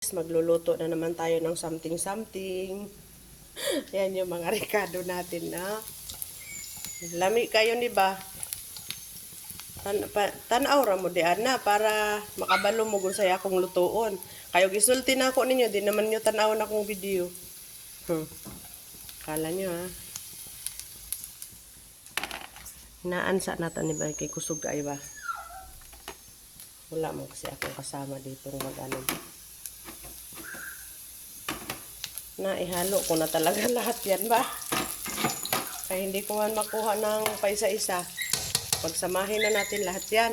Magluluto na naman tayo ng something. Yan yung mga rekado natin na lami kayo, di ba? Tanaw ra mo di ana para makabalo mo kung saya akong lutoon. Kayo gisulti na ako ninyo, di naman nyo tanaw na akong video. Kala nyo ha. Naansa natin ni ba kay kusog ay ba? Wala mo kasi akong kasama dito mag-ano. Na ihalo ko na talaga lahat yan ba? Kaya hindi ko man makuha ng paisa-isa. Pagsamahin na natin lahat yan.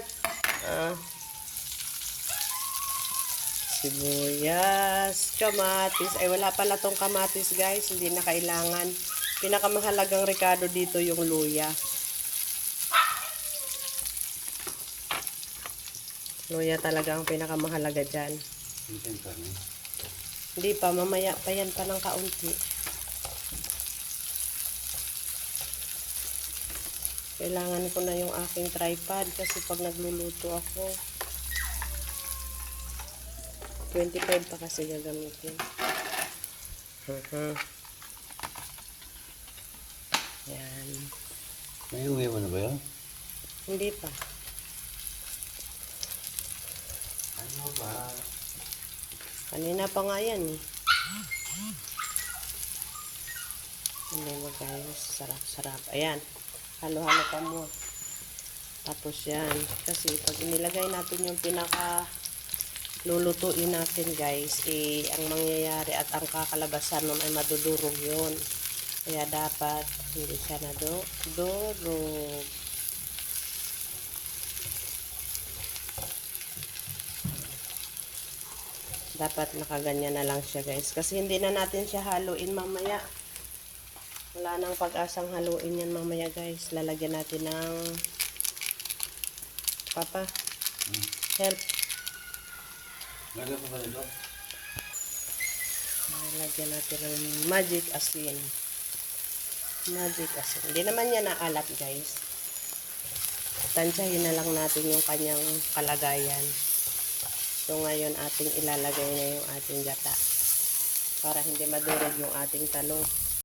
Sibuyas, kamatis. Ay wala pala tong kamatis guys. Hindi na kailangan. Pinakamahalagang rekado dito yung luya. Luya talaga ang pinakamahalaga dyan. Hindi pa, mamaya pa yan pa ng kaunti. Kailangan ko na yung aking tripod kasi pag nagluluto ako 25 pa kasi gagamitin. Yan. May uwi mo na ba yun? Hindi pa. Ano ba? Kanina pa nga yan eh. Hindi mo guys. Sarap. Ayan. Halo-halo pa mo. Tapos yan. Kasi pag inilagay natin yung pinaka lulutuin natin guys, eh, ang mangyayari at ang kakalabasan nun ay madudurog yun. Kaya dapat hindi siya nadurog. Dapat nakaganyan na lang siya guys. Kasi hindi na natin siya haluin mamaya. Wala nang pag-asang haluin yan mamaya guys. Lalagyan natin ng Papa, help. Lagyan ko ba nito? Lalagyan natin ng magic asin. Magic asin. Hindi naman yan naalat guys. Tansyahin na lang natin yung kanyang kalagayan. So ngayon ating ilalagay na yung ating gata para hindi madurog yung ating talong.